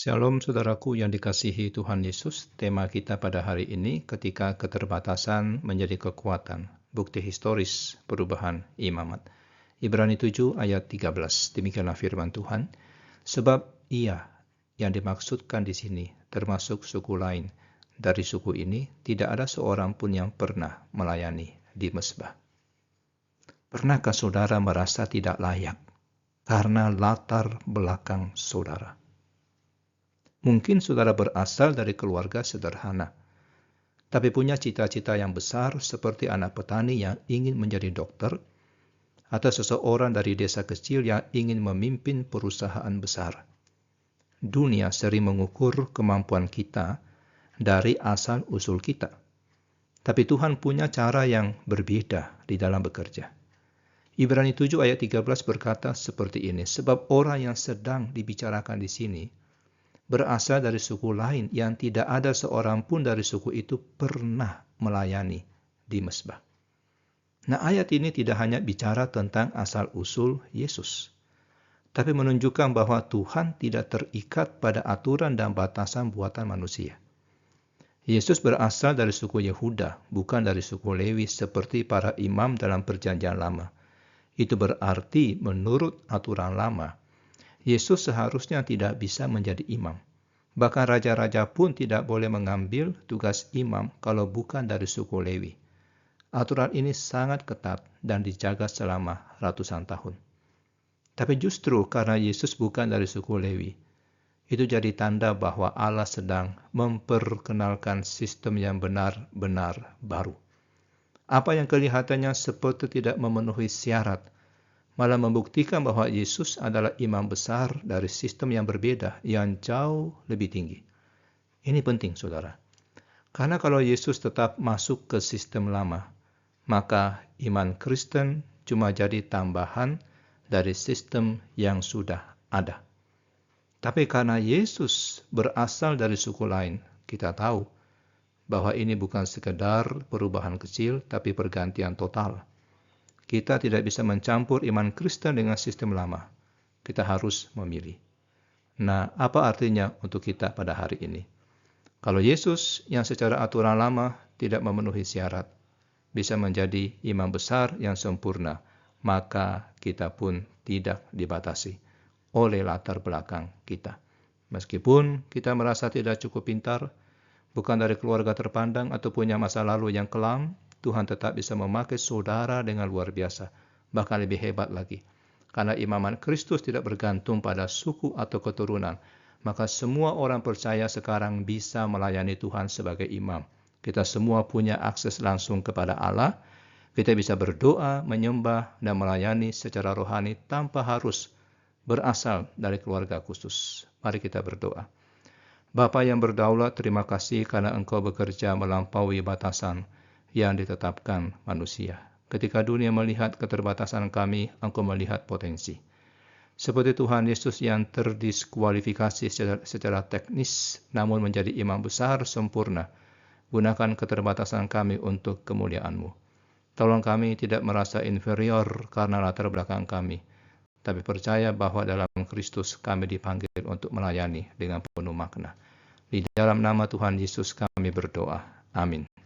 Shalom saudaraku yang dikasihi Tuhan Yesus. Tema kita pada hari ini, ketika keterbatasan menjadi kekuatan. Bukti historis perubahan imamat. Ibrani 7 ayat 13. Demikianlah firman Tuhan. Sebab ia yang dimaksudkan di sini termasuk suku lain. Dari suku ini tidak ada seorang pun yang pernah melayani di mezbah. Pernahkah saudara merasa tidak layak karena latar belakang saudara? Mungkin saudara berasal dari keluarga sederhana, tapi punya cita-cita yang besar seperti anak petani yang ingin menjadi dokter, atau seseorang dari desa kecil yang ingin memimpin perusahaan besar. Dunia sering mengukur kemampuan kita dari asal-usul kita, tapi Tuhan punya cara yang berbeda di dalam bekerja. Ibrani 7 ayat 13 berkata seperti ini, sebab orang yang sedang dibicarakan di sini berasal dari suku lain yang tidak ada seorang pun dari suku itu pernah melayani di mezbah. Nah, ayat ini tidak hanya bicara tentang asal-usul Yesus, tapi menunjukkan bahwa Tuhan tidak terikat pada aturan dan batasan buatan manusia. Yesus berasal dari suku Yehuda, bukan dari suku Lewi seperti para imam dalam Perjanjian Lama. Itu berarti menurut aturan lama, Yesus seharusnya tidak bisa menjadi imam. Bahkan raja-raja pun tidak boleh mengambil tugas imam kalau bukan dari suku Lewi. Aturan ini sangat ketat dan dijaga selama ratusan tahun. Tapi justru karena Yesus bukan dari suku Lewi, itu jadi tanda bahwa Allah sedang memperkenalkan sistem yang benar-benar baru. Apa yang kelihatannya seperti tidak memenuhi syarat, malah membuktikan bahwa Yesus adalah imam besar dari sistem yang berbeda, yang jauh lebih tinggi. Ini penting, saudara. Karena kalau Yesus tetap masuk ke sistem lama, maka iman Kristen cuma jadi tambahan dari sistem yang sudah ada. Tapi karena Yesus berasal dari suku lain, kita tahu bahwa ini bukan sekedar perubahan kecil, tapi pergantian total. Kita tidak bisa mencampur iman Kristen dengan sistem lama. Kita harus memilih. Nah, apa artinya untuk kita pada hari ini? Kalau Yesus yang secara aturan lama tidak memenuhi syarat, bisa menjadi imam besar yang sempurna, maka kita pun tidak dibatasi oleh latar belakang kita. Meskipun kita merasa tidak cukup pintar, bukan dari keluarga terpandang atau punya masa lalu yang kelam, Tuhan tetap bisa memakai saudara dengan luar biasa, bahkan lebih hebat lagi. Karena imaman Kristus tidak bergantung pada suku atau keturunan, maka semua orang percaya sekarang bisa melayani Tuhan sebagai imam. Kita semua punya akses langsung kepada Allah. Kita bisa berdoa, menyembah, dan melayani secara rohani tanpa harus berasal dari keluarga khusus. Mari kita berdoa. Bapa yang berdaulat, terima kasih karena Engkau bekerja melampaui batasan yang ditetapkan manusia. Ketika dunia melihat keterbatasan kami, Engkau melihat potensi. Seperti Tuhan Yesus yang terdiskualifikasi secara teknis, namun menjadi imam besar sempurna. Gunakan keterbatasan kami untuk kemuliaan-Mu. Tolong kami tidak merasa inferior karena latar belakang kami, tapi percaya bahwa dalam Kristus kami dipanggil untuk melayani dengan penuh makna. Di dalam nama Tuhan Yesus kami berdoa. Amin.